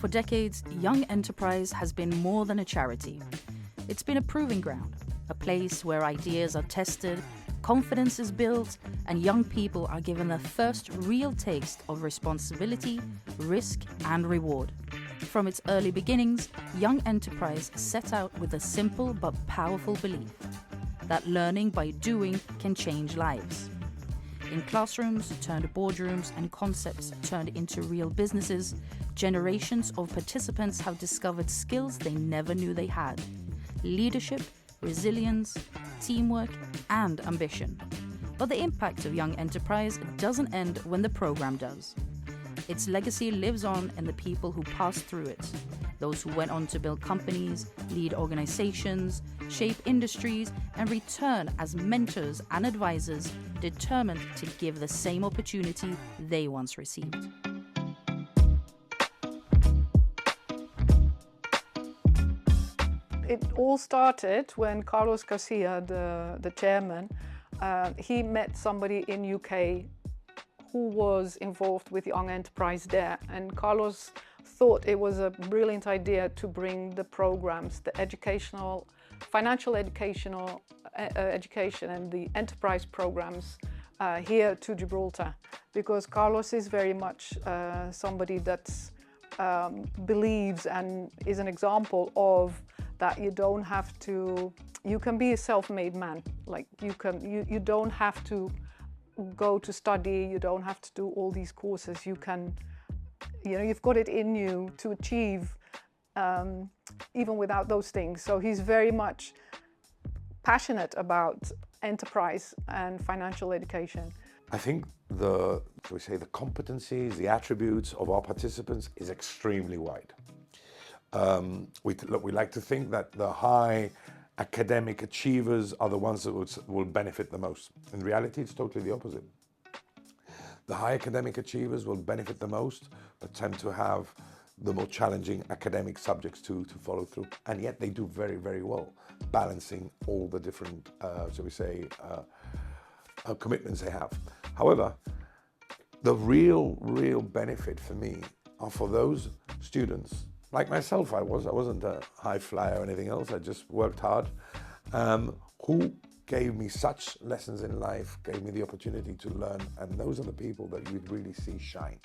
For decades, Young Enterprise has been more than a charity. It's been a proving ground, a place where ideas are tested, confidence is built, and young people are given their first real taste of responsibility, risk, and reward. From its early beginnings, Young Enterprise set out with a simple but powerful belief that learning by doing can change lives. In classrooms turned boardrooms and concepts turned into real businesses, generations of participants have discovered skills they never knew they had: leadership, resilience, teamwork, and ambition. But the impact of Young Enterprise doesn't end when the program does. Its legacy lives on in the people who passed through it, those who went on to build companies, lead organizations, shape industries, and return as mentors and advisors determined to give the same opportunity they once received. It all started when Carlos Garcia, the chairman, he met somebody in UK who was involved with Young Enterprise there, and Carlos thought it was a brilliant idea to bring the programs, the educational, financial educational education and the enterprise programs here to Gibraltar, because Carlos is very much somebody that believes and is an example of that you don't have to, you can be a self-made man. Like you don't have to go to study, you don't have to do all these courses. You can, you've got it in you to achieve even without those things. So he's very much passionate about enterprise and financial education. I think the competencies, the attributes of our participants is extremely wide. We like to think that the high academic achievers are the ones that will benefit the most. In reality, it's totally the opposite. The high academic achievers will benefit the most, but tend to have the more challenging academic subjects to follow through. And yet they do very, very well, balancing all the different, commitments they have. However, the real benefit for me are for those students, like myself. I wasn't a high flyer or anything else. I just worked hard, who gave me such lessons in life, gave me the opportunity to learn, and those are the people that you really see shine.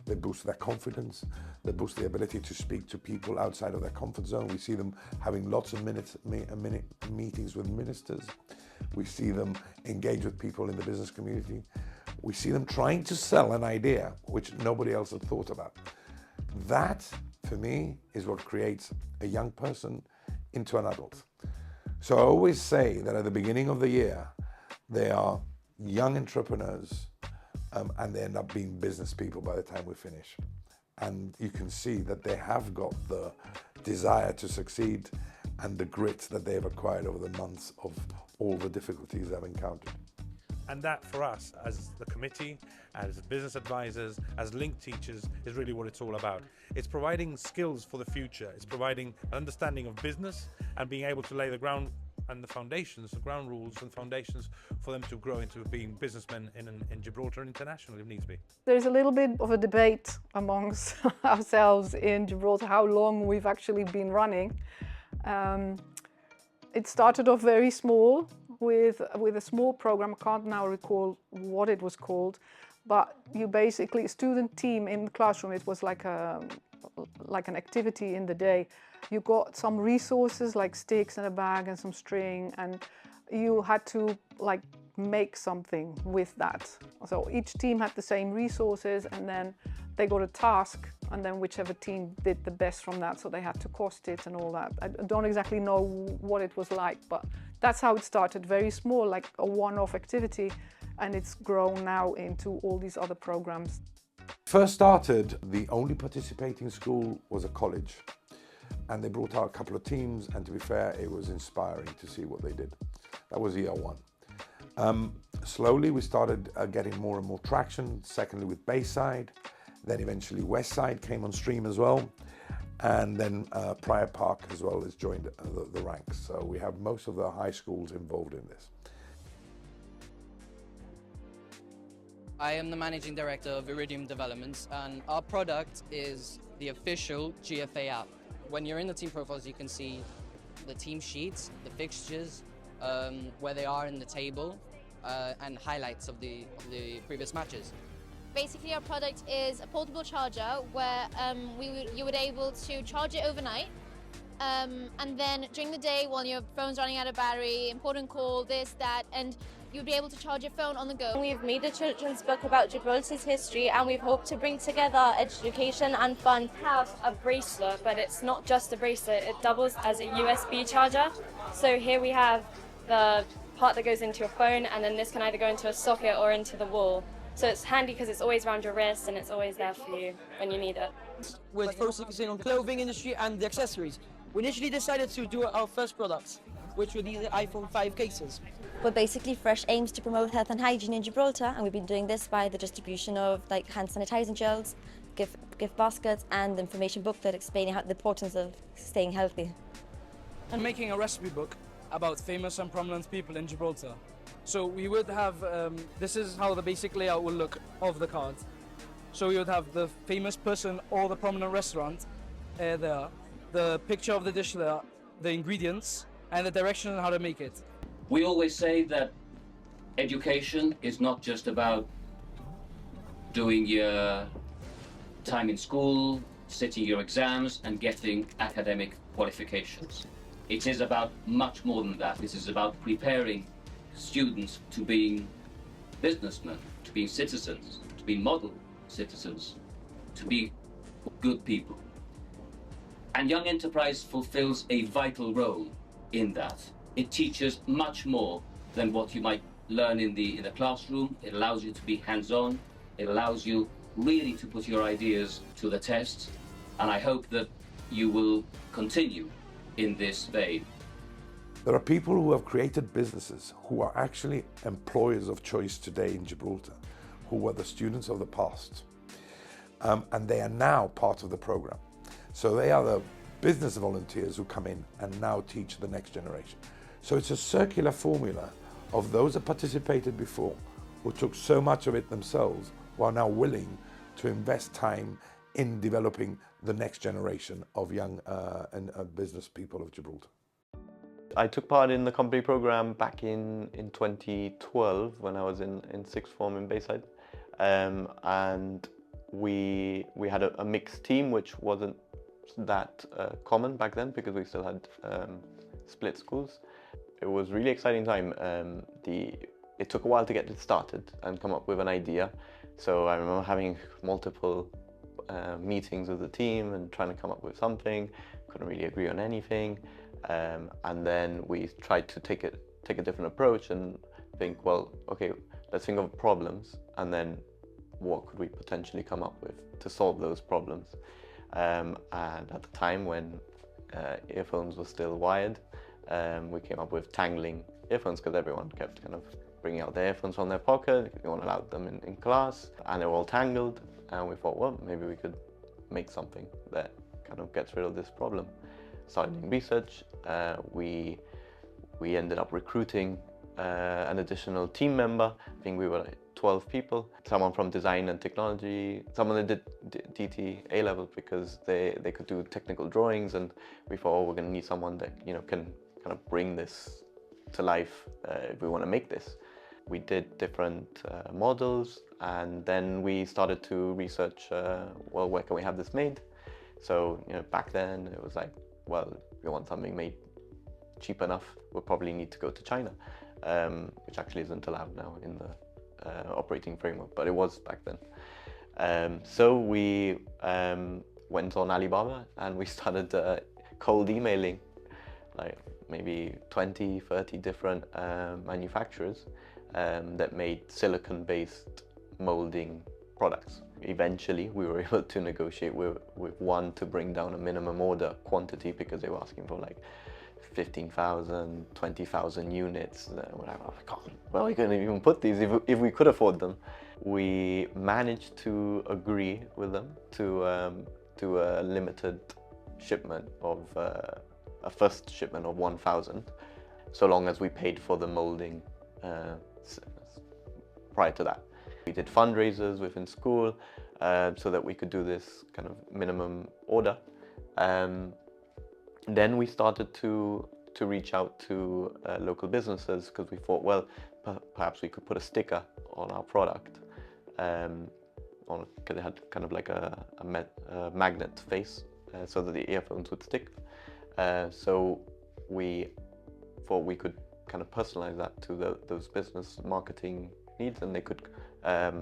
They boost their confidence, they boost the ability to speak to people outside of their comfort zone. We see them having lots of meetings with ministers. We see them engage with people in the business community. We see them trying to sell an idea which nobody else had thought about. That, for me, is what creates a young person into an adult. So I always say that at the beginning of the year, they are young entrepreneurs, and they end up being business people by the time we finish. And you can see that they have got the desire to succeed and the grit that they've acquired over the months of all the difficulties they've encountered. And that, for us, as the committee, as business advisors, as link teachers, is really what it's all about. It's providing skills for the future. It's providing an understanding of business and being able to lay the ground and the foundations, the ground rules and foundations for them to grow into being businessmen in Gibraltar and internationally if needs be. There's a little bit of a debate amongst ourselves in Gibraltar how long we've actually been running. It started off very small with a small program. I can't now recall what it was called, but you basically, a student team in the classroom, it was like an activity in the day. You got some resources like sticks and a bag and some string, and you had to make something with that. So each team had the same resources, and then they got a task, and then whichever team did the best from that, so they had to cost it and all that. I don't exactly know what it was like, but that's how it started, very small, like a one-off activity, and it's grown now into all these other programs. First started, the only participating school was a college, and they brought out a couple of teams, and to be fair, it was inspiring to see what they did. That was E01. Slowly we started getting more and more traction, secondly with Bayside, then eventually Westside came on stream as well, and then Prior Park as well has joined the ranks. So we have most of the high schools involved in this. I am the Managing Director of Iridium Developments, and our product is the official GFA app. When you're in the team profiles, you can see the team sheets, the fixtures, where they are in the table, and highlights of the previous matches. Basically, our product is a portable charger where you would able to charge it overnight, and then during the day while your phone's running out of battery, important call, this, that, and you'd be able to charge your phone on the go. We've made a children's book about Gibraltar's history, and we've hoped to bring together education and fun. We have a bracelet, but it's not just a bracelet, it doubles as a USB charger. So here we have the part that goes into your phone, and then this can either go into a socket or into the wall. So it's handy because it's always around your wrist and it's always there for you when you need it. We're focusing on clothing industry and the accessories. We initially decided to do our first products, which were these iPhone 5 cases. But basically, Fresh aims to promote health and hygiene in Gibraltar, and we've been doing this by the distribution of hand sanitizing gels, gift baskets, and the information booklet explaining the importance of staying healthy. And making a recipe book about famous and prominent people in Gibraltar. So we would have, this is how the basic layout will look of the card. So we would have the famous person or the prominent restaurant there, the picture of the dish there, the ingredients, and the direction on how to make it. We always say that education is not just about doing your time in school, sitting your exams and getting academic qualifications. It is about much more than that. This is about preparing students to being businessmen, to being citizens, to be model citizens, to be good people. And Young Enterprise fulfills a vital role in that. It teaches much more than what you might learn in the classroom. It allows you to be hands-on. It allows you really to put your ideas to the test. And I hope that you will continue in this vein. There are people who have created businesses who are actually employers of choice today in Gibraltar, who were the students of the past. And they are now part of the program. So they are the business volunteers who come in and now teach the next generation. So it's a circular formula of those that participated before, who took so much of it themselves, who are now willing to invest time in developing the next generation of young and business people of Gibraltar. I took part in the company program back in 2012 when I was in sixth form in Bayside, and we had a mixed team, which wasn't that common back then because we still had split schools. It was really exciting time. It took a while to get it started and come up with an idea. So I remember having multiple meetings with the team and trying to come up with something. Couldn't really agree on anything. And then we tried to take a different approach and think, well, okay, let's think of problems and then what could we potentially come up with to solve those problems. And at the time when earphones were still wired, we came up with tangling earphones because everyone kept kind of bringing out their earphones from their pocket. No one allowed them in class, and they were all tangled. And we thought, well, maybe we could make something that kind of gets rid of this problem. Started doing research. We ended up recruiting an additional team member. I think we were like 12 people. Someone from design and technology, someone that did DT A-level because they could do technical drawings, and we thought, oh, we're going to need someone that can kind of bring this to life if we want to make this. We did different models, and then we started to research, well, where can we have this made? So back then it was like, well, if we want something made cheap enough, we'll probably need to go to China, which actually isn't allowed now in the operating framework, but it was back then. So we went on Alibaba and we started cold emailing like maybe 20, 30 different manufacturers that made silicon-based molding products. Eventually we were able to negotiate with one to bring down a minimum order quantity because they were asking for like 15,000, 20,000 units. We're like, oh God, where are we going to even put these if we could afford them? We managed to agree with them to a limited shipment of a first shipment of 1,000, so long as we paid for the molding prior to that. We did fundraisers within school so that we could do this kind of minimum order. Then we started to reach out to local businesses because we thought, well, perhaps we could put a sticker on our product, because it had kind of like a magnet face so that the earphones would stick. So we thought we could kind of personalize that to those business marketing needs, and they could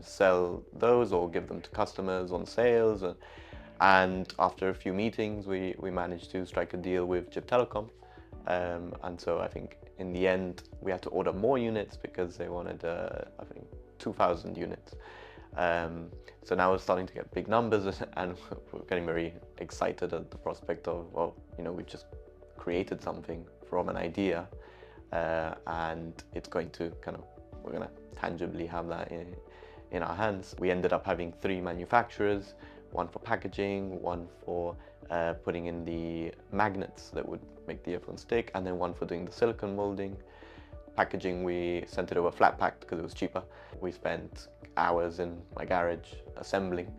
sell those or give them to customers on sales. And after a few meetings, we managed to strike a deal with Gibraltar. And so I think in the end we had to order more units because they wanted, I think, 2,000 units. So now we're starting to get big numbers, and we're getting very excited at the prospect of, well, you know, we just created something from an idea, and it's going to we're going to tangibly have that in our hands. We ended up having 3 manufacturers, one for packaging, one for putting in the magnets that would make the earphone stick, and then one for doing the silicone molding. Packaging, we sent it over flat packed because it was cheaper. We spent hours in my garage assembling,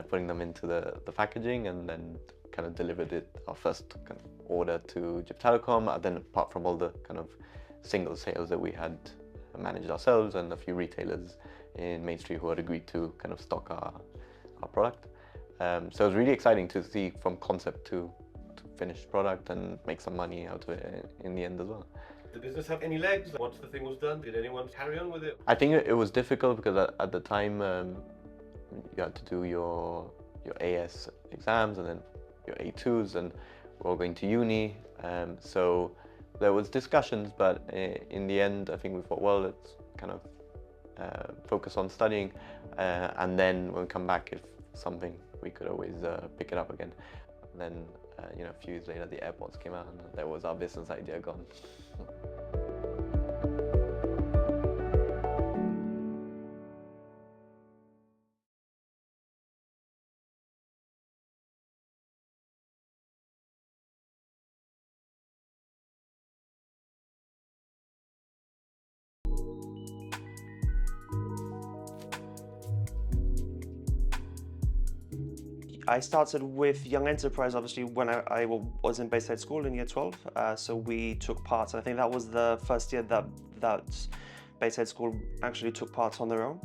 putting them into the packaging, and then kind of delivered it, our first kind of order to Gibraltar. Then apart from all the kind of single sales that we had managed ourselves, and a few retailers in Main Street who had agreed to kind of stock our product. So it was really exciting to see from concept to finished product and make some money out of it in the end as well. Did the business have any legs? Once the thing was done, did anyone carry on with it? I think it was difficult because at the time you had to do your AS exams and then your A2s, and we're all going to uni. So there was discussions, but in the end I think we thought, well, let's kind of focus on studying, and then when we come back, if something, we could always pick it up again. And then you know, a few years later the AirPods came out, and there was our business idea gone. I started with Young Enterprise, obviously, when I was in Bayside School in year 12. So we took part, and I think that was the first year that Bayside School actually took part on their own.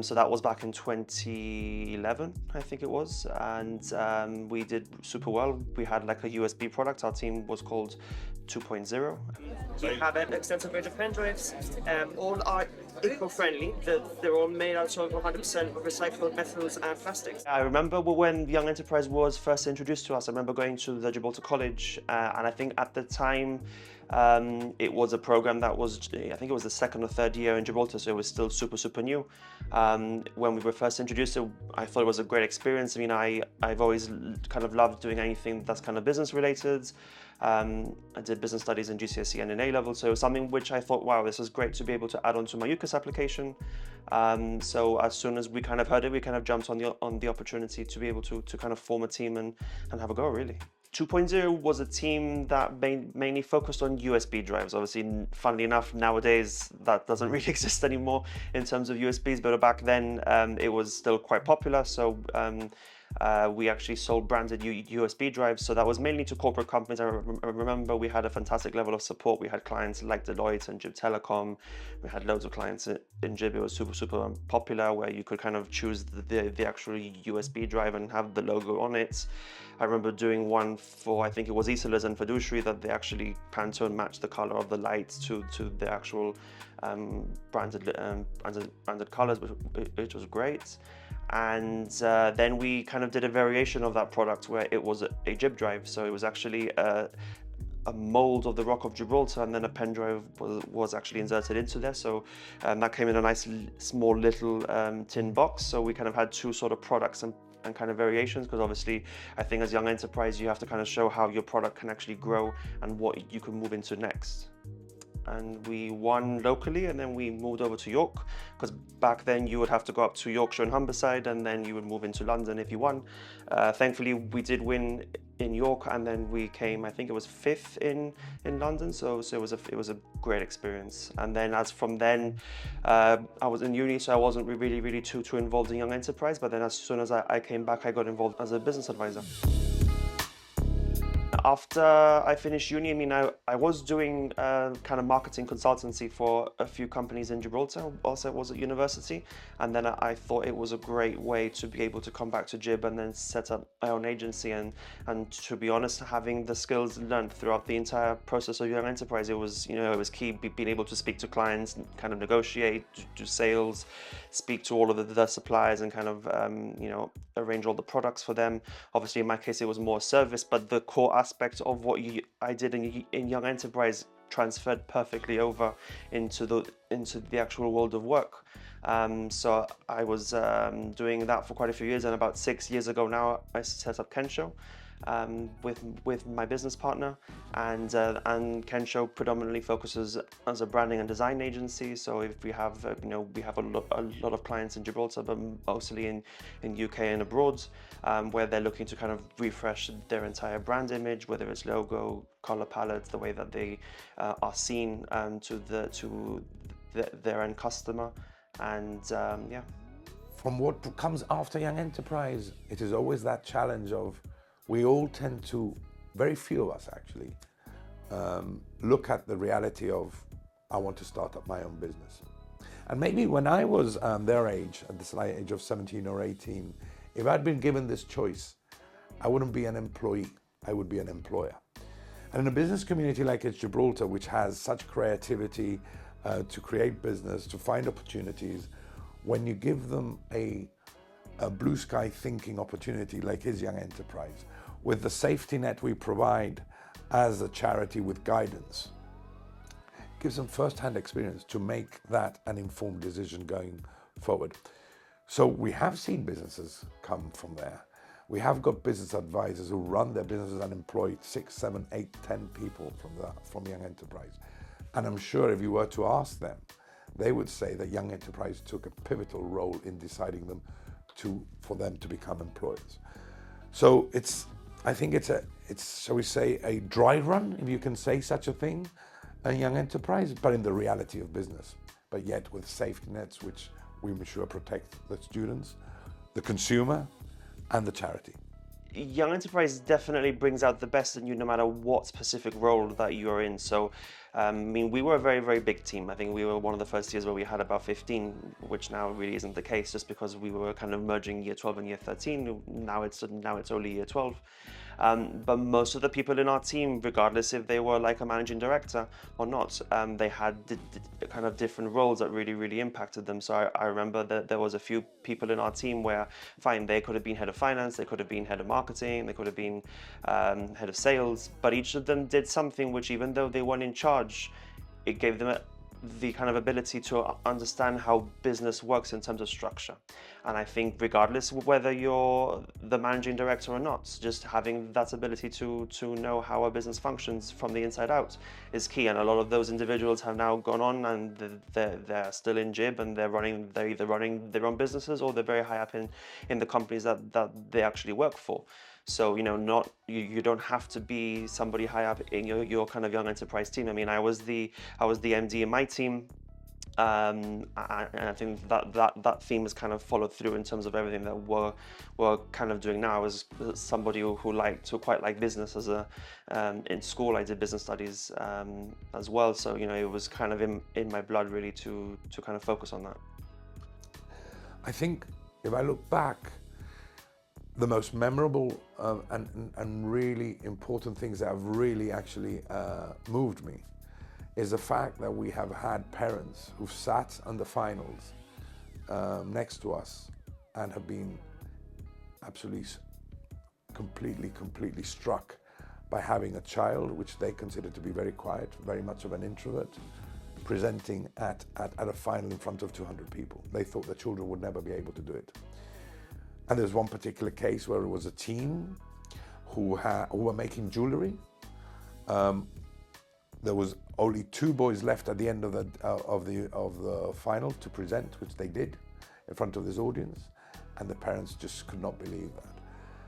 So that was back in 2011, I think it was, and we did super well. We had like a USB product. Our team was called 2.0. We have an extensive range of pen drives. All are eco-friendly. They're all made out of 100% recycled metals and plastics. I remember when Young Enterprise was first introduced to us. I remember going to the Gibraltar College, and I think at the time it was a program that was, I think it was the 2nd or 3rd year in Gibraltar, so it was still super new. When we were first introduced, I thought it was a great experience. I mean, I've always kind of loved doing anything that's kind of business related. I did business studies in GCSE and in A-level, so it was something which I thought, wow, this is great to be able to add on to my UCAS application. So as soon as we kind of heard it, we kind of jumped on the opportunity to be able to kind of form a team and have a go, really. 2.0 was a team that mainly focused on USB drives. Obviously, funnily enough, nowadays that doesn't really exist anymore in terms of USBs, but back then it was still quite popular. So we actually sold branded USB drives, so that was mainly to corporate companies. I remember we had a fantastic level of support. We had clients like Deloitte and Gib Telecom. We had loads of clients in Gib. It was super popular, where you could kind of choose the actual USB drive and have the logo on it. I remember doing one for, I think it was Isolas and Fiduciary, that they actually Pantone matched the color of the lights to the actual branded colors, which was great. And then we kind of did a variation of that product where it was a Gib drive. So it was actually a mold of the Rock of Gibraltar, and then a pen drive was actually inserted into there. So that came in a nice small little tin box. So we kind of had two sort of products and kind of variations, because obviously I think as Young Enterprise you have to kind of show how your product can actually grow and what you can move into next. and we won locally, and then we moved over to York, because back then you would have to go up to Yorkshire and Humberside, and then you would move into London if you won. Thankfully, we did win in York, and then we came, I think it was 5th in London, so it was a great experience. And then as from then, I was in uni, so I wasn't really too involved in Young Enterprise, but then as soon as I came back, I got involved as a business advisor. After I finished uni, I mean, I was doing kind of marketing consultancy for a few companies in Gibraltar, also was at university, and then I thought it was a great way to be able to come back to Gib and then set up my own agency, and to be honest, having the skills learned throughout the entire process of Young Enterprise, it was key, being able to speak to clients, kind of negotiate, do sales, speak to all of the suppliers, and kind of arrange all the products for them. Obviously, in my case, it was more service, but the core aspect of what I did in Young Enterprise transferred perfectly over into the actual world of work. So I was doing that for quite a few years, and about 6 years ago now, I set up Kensho with my business partner, and Kensho predominantly focuses as a branding and design agency. So if we have we have a lot of clients in Gibraltar, but mostly in UK and abroad, where they're looking to kind of refresh their entire brand image, whether it's logo, color palette, the way that they are seen to their end customer, and yeah. From what comes after Young Enterprise, it is always that challenge of, we all tend to, very few of us actually, look at the reality of, I want to start up my own business. And maybe when I was their age, at the slight age of 17 or 18, if I'd been given this choice, I wouldn't be an employee, I would be an employer. And in a business community like it's Gibraltar, which has such creativity to create business, to find opportunities, when you give them a blue sky thinking opportunity like is Young Enterprise, with the safety net we provide as a charity with guidance, gives them first-hand experience to make that an informed decision going forward. So we have seen businesses come from there. We have got business advisors who run their businesses and employ 6, 7, 8, 10 people from Young Enterprise. And I'm sure if you were to ask them, they would say that Young Enterprise took a pivotal role in deciding them for them to become employers. So I think it's shall we say, a dry run, if you can say such a thing, a Young Enterprise, but in the reality of business, but yet with safety nets which we ensure protect the students, the consumer, and the charity. Young Enterprise definitely brings out the best in you, no matter what specific role that you're in. So, I mean, we were a very big team. I think we were one of the first years where we had about 15, which now really isn't the case, just because we were kind of merging year 12 and year 13. Now it's only year 12. But most of the people in our team, regardless if they were like a managing director or not, they had kind of different roles that really impacted them. So I remember that there was a few people in our team where, fine, they could have been head of finance, they could have been head of marketing, they could have been head of sales, but each of them did something which, even though they weren't in charge, it gave them the kind of ability to understand how business works in terms of structure. And I think regardless of whether you're the managing director or not, just having that ability to know how a business functions from the inside out is key. And a lot of those individuals have now gone on and they're still in Gib, and they're either running their own businesses or they're very high up in the companies that they actually work for. So, you don't have to be somebody high up in your kind of Young Enterprise team. I mean, I was the MD in my team, and I think that theme has kind of followed through in terms of everything that we're kind of doing now. I was somebody who quite like business in school. I did business studies as well, so it was kind of in my blood really to kind of focus on that. I think if I look back, the most memorable and really important things that have really actually moved me is the fact that we have had parents who've sat on the finals next to us and have been absolutely, completely struck by having a child, which they consider to be very quiet, very much of an introvert, presenting at a final in front of 200 people. They thought their children would never be able to do it. And there's one particular case where it was a team who were making jewelry. There was only 2 boys left at the end of the final to present, which they did in front of this audience, and the parents just could not believe that.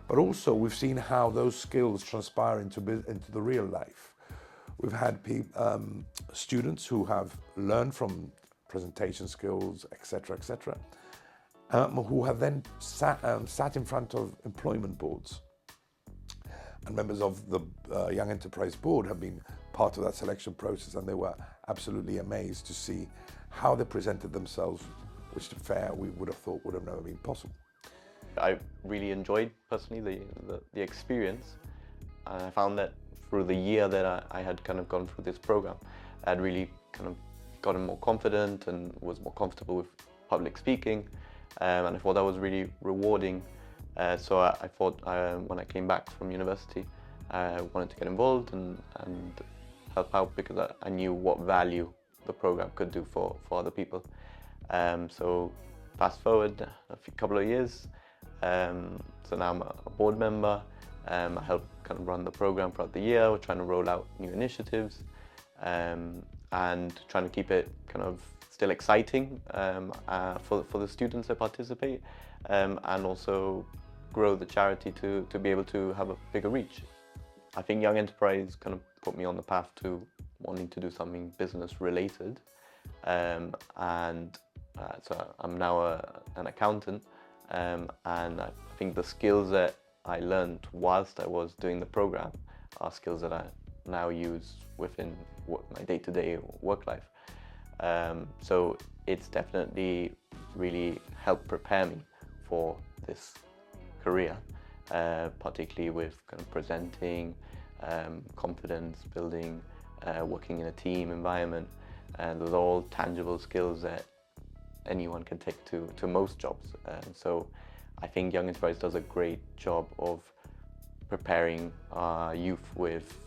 But also we've seen how those skills transpire into the real life. We've had students who have learned from presentation skills, etc., etc., who have then sat in front of employment boards. And members of the Young Enterprise Board have been part of that selection process, and they were absolutely amazed to see how they presented themselves, which to be fair, we would have thought would have never been possible. I really enjoyed personally the experience, and I found that through the year that I had kind of gone through this program, I had really kind of gotten more confident and was more comfortable with public speaking, and I thought that was really rewarding. So I thought when I came back from university, I wanted to get involved and help out, because I knew what value the program could do for other people. So fast forward a couple of years, so now I'm a board member. I help kind of run the program throughout the year. We're trying to roll out new initiatives and trying to keep it kind of still exciting for the students that participate, and also grow the charity to be able to have a bigger reach. I think Young Enterprise kind of put me on the path to wanting to do something business related, so I'm now an accountant, and I think the skills that I learned whilst I was doing the program are skills that I now use within my day-to-day work life. So it's definitely really helped prepare me for this career, particularly with kind of presenting, confidence building, working in a team environment, and those are all tangible skills that anyone can take to most jobs. So I think Young Enterprise does a great job of preparing our youth with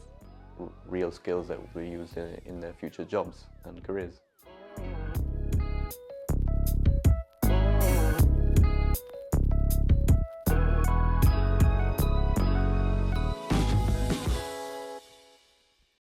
real skills that will be used in their future jobs and careers.